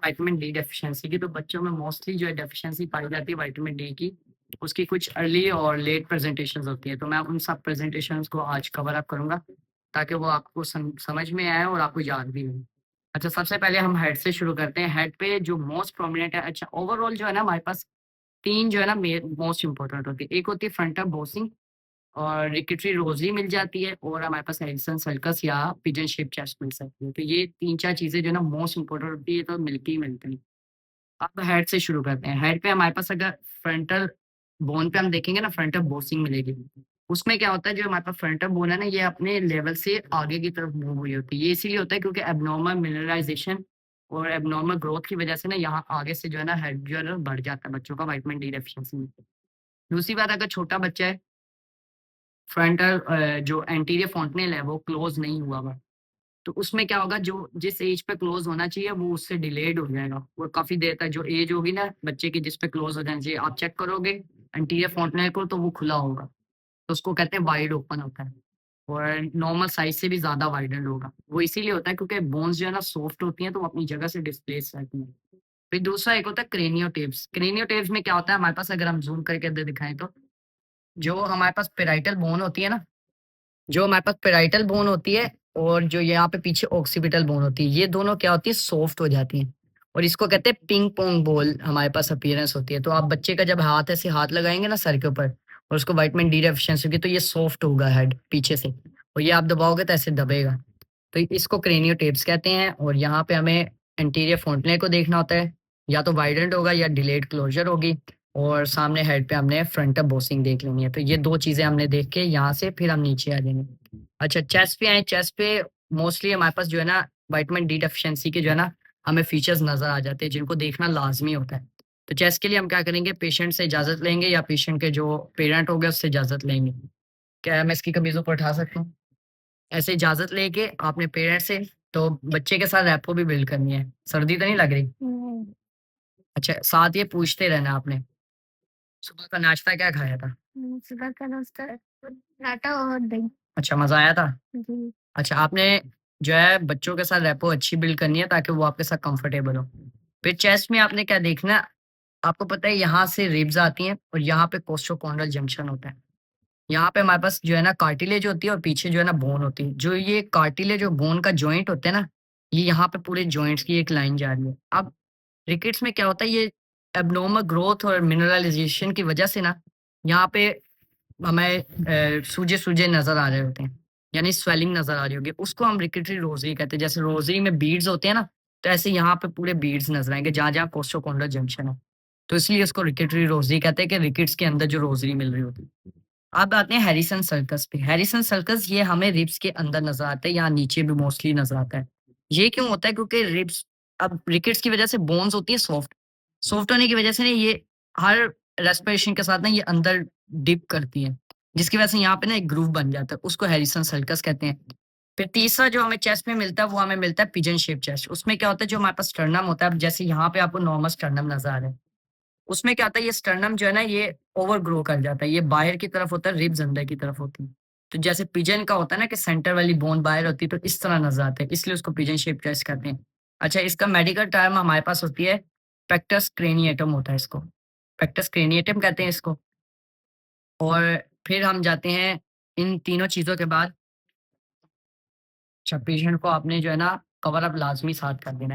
Vitamin D deficiency की, तो बच्चों में मोस्टली जो है डेफिशिएंसी पाई जाती है विटामिन डी की। उसकी कुछ अर्ली और लेट प्रेजेंटेशंस होती है, तो मैं उन सब प्रेजेंटेशंस को आज कवर अप करूंगा ताकि वो आपको समझ में आए और आपको याद भी हो। अच्छा, सबसे पहले हम हेड से शुरू करते हैं। हेड पे जो मोस्ट प्रोमिनेंट है, अच्छा ओवरऑल जो है ना हमारे पास तीन जो है ना मोस्ट इंपॉर्टेंट होती है। एक होती है फ्रंटल बोसिंग और रिकेटरी रोजरी मिल जाती है, और हमारे पास एडिसन सल्कस या पिजन शेप चेस्ट मिल सकती है। तो ये तीन चार चीजें जो है ना मोस्ट इंपॉर्टेंट होती है, तो मिलती ही मिलती हैं। अब हेड से शुरू करते हैं। हेड पे हमारे पास अगर फ्रंटल बोन पे हम देखेंगे ना, फ्रंटल बोसिंग मिलेगी। उसमें क्या होता है, जो हमारे पास फ्रंटल बोन है ना, ये अपने लेवल से आगे की तरफ मूव हुई होती है। ये इसीलिए होता है क्योंकि एबनॉर्मल मिनरलाइजेशन और एबनॉर्मल ग्रोथ की वजह से ना यहाँ आगे से जो है ना हेड जो है ना बढ़ जाता है बच्चों का विटामिन डी डेफिशिएंसी में। दूसरी बात, अगर छोटा बच्चा है, फ्रंटल जो एंटीरियर फॉन्टनेल है वो क्लोज नहीं हुआ हुआ, तो उसमें क्या होगा, जो जिस एज पे क्लोज होना चाहिए वो उससे डिलेड हो जाएगा। वो काफी देर तक जो एज होगी ना बच्चे की जिस पे क्लोज हो जाना चाहिए, आप चेक करोगे एंटीरियर फॉन्टनेल को तो वो खुला होगा, तो उसको कहते हैं वाइड ओपन होता है। और नॉर्मल साइज से भी ज्यादा वाइडेंड होगा। वो इसीलिए होता है क्योंकि बोन्स जो है ना सॉफ्ट होती हैं, तो वो अपनी जगह से डिस्प्लेस रहती हैं। फिर दूसरा एक होता है क्रेनियोटेप्स। क्रेनियोटेप्स में क्या होता है हमारे पास, अगर हम जूम करके अंदर दिखाएं तो जो हमारे पास पेराइटल बोन होती है ना, जो हमारे पास पेराइटल बोन होती है और जो यहाँ पे पीछे ऑक्सीपिटल बोन होती है, ये दोनों क्या होती है, सॉफ्ट हो जाती हैं। और इसको कहते हैं पिंग पोंग बॉल हमारे पास अपीयरेंस होती है। तो आप बच्चे का जब हाथ ऐसे हाथ लगाएंगे ना सर के ऊपर और उसको विटामिन डी डेफिशिएंसी होगी, तो ये सॉफ्ट होगा हेड पीछे से, और ये आप दबाओगे तो ऐसे दबेगा। तो इसको क्रेनियोटेप्स कहते हैं। और यहाँ पे हमें एंटीरियर फोंटनेल को देखना होता है, या तो वाइडेंट होगा या डिलेड क्लोजर होगी। और सामने हेड पे हमने फ्रंटल बोसिंग देख लेनी है। तो ये दो चीजें हमने देख के यहाँ से फिर हम नीचे आ जाएंगे। अच्छा, चेस्ट पे आए। चेस्ट पे मोस्टली हमारे पास जो है ना विटामिन डी डेफिशिएंसी के जो है ना हमें फीचर्स नजर आ जाते हैं जिनको देखना लाजमी होता है। तो चेस्ट के लिए हम क्या करेंगे, पेशेंट से इजाजत लेंगे या पेशेंट के जो पेरेंट हो गए उससे इजाजत लेंगे। क्या मैं इसकी कमीजों को उठा सकता हूँ? ऐसे इजाजत लेके आपने पेरेंट से, तो बच्चे के साथ रैपो भी बिल्ड करनी है। सर्दी तो नहीं लग रही? अच्छा, साथ ये पूछते रहना आपने, सुबह का नाश्ता क्या खाया था? सुबह का नाश्ता पराठा और दही। अच्छा, मजा आया था? जी। अच्छा, आपने जो है बच्चों के साथ रैपो अच्छी बिल्ड करनी है ताकि वो आपके साथ कंफर्टेबल हो। फिर चेस्ट में आपने क्या देखना है, आपको पता है यहाँ से रिब्स आती हैं और यहाँ पे कोस्टोकॉन्ड्रल जंक्शन होता है। यहाँ पे हमारे पास जो है ना कार्टिलेज होती है और पीछे जो है ना बोन होती है। जो ये कार्टिलेज और बोन का जॉइंट होता है ना, ये यहाँ पे पूरे जॉइंट्स की एक लाइन जा रही है। अब रिकेट्स में क्या होता है, ये एब्नॉर्मल ग्रोथ और मिनरलाइजेशन की वजह से ना यहाँ पे हमें सूजे-सूजे नज़र आ रहे होते हैं, यानी स्वेलिंग नज़र आ रही होगी, उसको हम रिकेटरी रोज़री कहते हैं। जैसे रोज़री में बीड्स होते हैं ना, तो ऐसे यहाँ पे पूरे बीड्स नज़र आएँगे जहाँ-जहाँ कोस्टोकॉन्ड्रियल जंक्शन है। तो इसलिए उसको रिकेटरी रोज़री कहते हैं कि रिकेट्स के अंदर जो रोज़री मिल रही होती है। अब आते हैं हैरिसन सर्कस पे। हैरिसन सर्कस ये हमें रिब्स के अंदर नज़र आता है, यहाँ नीचे भी मोस्टली नज़र आता है। ये क्यों होता है? क्योंकि रिब्स, अब रिकेट्स की वजह से बोन्स होती है सॉफ्ट, सॉफ्ट होने की वजह से ना ये हर रेस्पिरेशन के साथ ना ये अंदर डिप करती है, जिसकी वजह से यहाँ पे ना एक ग्रूव बन जाता है, उसको हैरिसन सर्कस कहते हैं। फिर तीसरा जो हमें चेस्ट में मिलता है वो हमें मिलता है पिजन शेप चेस्ट। उसमें क्या होता है, जो हमारे पास स्टर्नम होता है, अब जैसे यहाँ पे आपको नॉर्मल स्टर्नम नज़र आ रहा है, उसमें क्या होता है, ये स्टर्नम जो है ना ये ओवर ग्रो कर जाता है, ये बाहर की तरफ होता है, रिब्स अंदर की तरफ होती है। तो जैसे पिजन का होता है ना कि सेंटर वाली बोन बाहर होती है, तो इस तरह नज़र आता है, इसलिए उसको पिजन शेप चेस्ट कहते हैं। अच्छा, इसका मेडिकल टर्म हमारे पास होती है पेक्टस क्रेनिएटम होता है इसको, पेक्टस क्रेनिएटम कहते हैं इसको। और फिर हम जाते हैं इन तीनों चीज़ों के बाद, अच्छा पेशेंट को आपने जो है ना कवर अप लाज़मी साथ कर देना है।